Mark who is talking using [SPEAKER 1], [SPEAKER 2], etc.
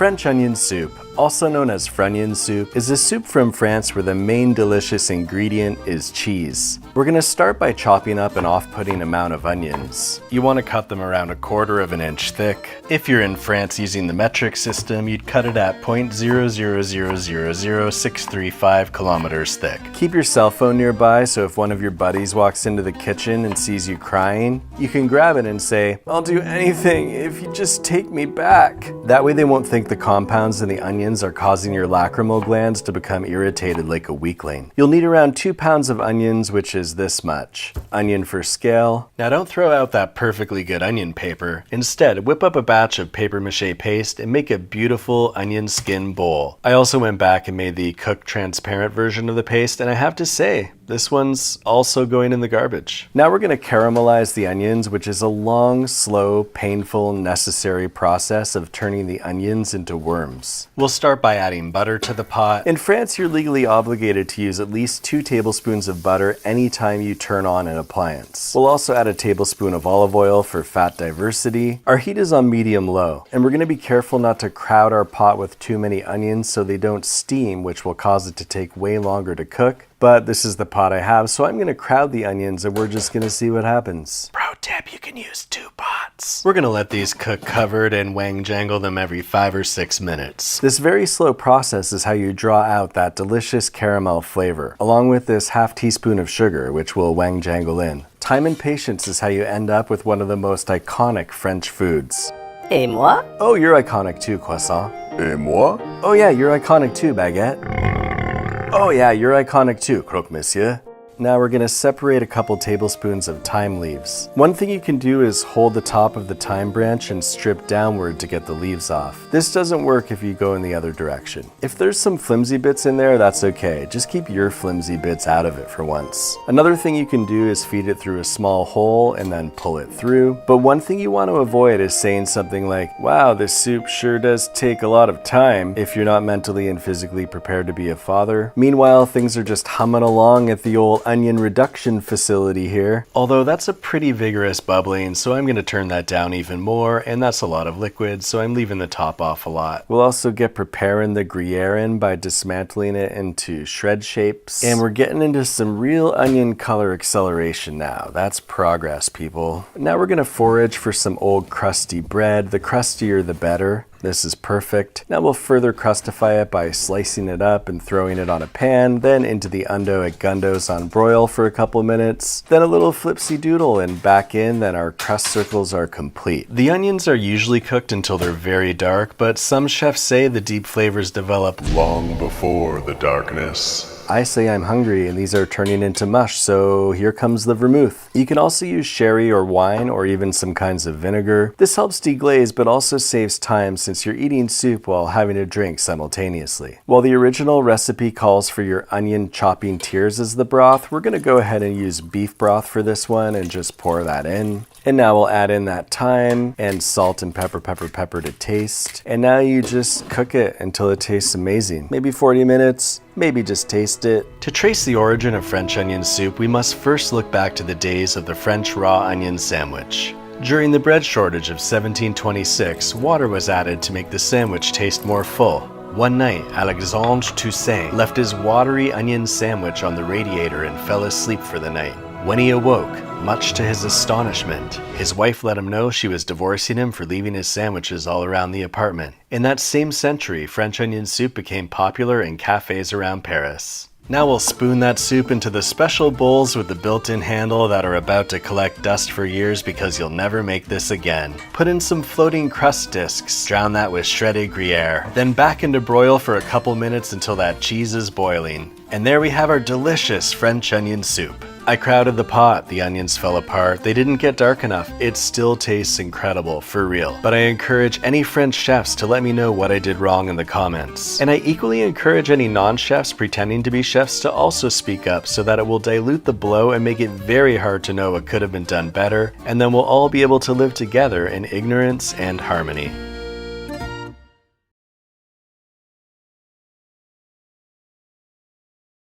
[SPEAKER 1] French onion soup, also known as Frenion soup, is a soup from France where the main delicious ingredient is cheese. We're going to start by chopping up an off-putting amount of onions. You want to cut them around 1/4 of an inch thick. If you're in France using the metric system, you'd cut it at 0.0000635 kilometers thick. Keep your cell phone nearby so if one of your buddies walks into the kitchen and sees you crying, you can grab it and say, "I'll do anything if you just take me back." That way they won't think the compounds in the onions are causing your lacrimal glands to become irritated like a weakling. You'll need around 2 pounds of onions, which is this much. Onion for scale. Now don't throw out that perfectly good onion paper. Instead, whip up a batch of paper mache paste and make a beautiful onion skin bowl. I also went back and made the cooked transparent version of the paste, and I have to say, this one's also going in the garbage. Now we're going to caramelize the onions, which is a long, slow, painful, necessary process of turning the onions into worms. We'll start by adding butter to the pot. In France, you're legally obligated to use at least 2 tablespoons of butter anytime you turn on an appliance. We'll also add a tablespoon of olive oil for fat diversity. Our heat is on medium-low, and we're going to be careful not to crowd our pot with too many onions so they don't steam, which will cause it to take way longer to cook. But this is the pot I have, so I'm going to crowd the onions and we're just going to see what happens. Pro tip, you can use 2 pots. We're going to let these cook covered and wang jangle them every 5 or 6 minutes. This very slow process is how you draw out that delicious caramel flavor, along with this ½ teaspoon of sugar, which we'll wang jangle in. Time and patience is how you end up with one of the most iconic French foods.
[SPEAKER 2] Et moi?
[SPEAKER 1] Oh, you're iconic too, croissant.
[SPEAKER 3] Et moi?
[SPEAKER 1] Oh yeah, you're iconic too, baguette. Oh yeah, you're iconic too, croque monsieur. Now we're going to separate a couple tablespoons of thyme leaves. One thing you can do is hold the top of the thyme branch and strip downward to get the leaves off. This doesn't work if you go in the other direction. If there's some flimsy bits in there, that's okay. Just keep your flimsy bits out of it for once. Another thing you can do is feed it through a small hole and then pull it through. But one thing you want to avoid is saying something like, "Wow, this soup sure does take a lot of time," if you're not mentally and physically prepared to be a father. Meanwhile, things are just humming along at the old onion reduction facility here. Although that's a pretty vigorous bubbling, so I'm going to turn that down even more, and that's a lot of liquid, so I'm leaving the top off a lot. We'll also get preparing the Gruyere in by dismantling it into shred shapes. And we're getting into some real onion color acceleration now. That's progress, people. Now we're going to forage for some old crusty bread. The crustier the better. This is perfect. Now we'll further crustify it by slicing it up and throwing it on a pan, then into the undo at gundos on broil for a couple minutes, then a little flipsy doodle and back in, then our crust circles are complete. The onions are usually cooked until they're very dark, but some chefs say the deep flavors develop
[SPEAKER 3] Long before the darkness.
[SPEAKER 1] I say I'm hungry and these are turning into mush, so here comes the vermouth. You can also use sherry or wine or even some kinds of vinegar. This helps deglaze but also saves time since you're eating soup while having a drink simultaneously. While the original recipe calls for your onion chopping tiers as the broth, we're going to go ahead and use beef broth for this one and just pour that in. And now we'll add in that thyme and salt and pepper to taste. And now you just cook it until it tastes amazing. Maybe 40 minutes, maybe just taste it. To trace the origin of French onion soup, we must first look back to the days of the French raw onion sandwich. During the bread shortage of 1726, water was added to make the sandwich taste more full. One night, Alexandre Toussaint left his watery onion sandwich on the radiator and fell asleep for the night. When he awoke, much to his astonishment, his wife let him know she was divorcing him for leaving his sandwiches all around the apartment. In that same century, French onion soup became popular in cafes around Paris. Now we'll spoon that soup into the special bowls with the built-in handle that are about to collect dust for years because you'll never make this again. Put in some floating crust discs, drown that with shredded Gruyere, then back into broil for a couple minutes until that cheese is boiling. And there we have our delicious French onion soup. I crowded the pot, the onions fell apart, they didn't get dark enough. It still tastes incredible, for real. But I encourage any French chefs to let me know what I did wrong in the comments. And I equally encourage any non-chefs pretending to be chefs to also speak up so that it will dilute the blow and make it very hard to know what could have been done better, and then we'll all be able to live together in ignorance and harmony.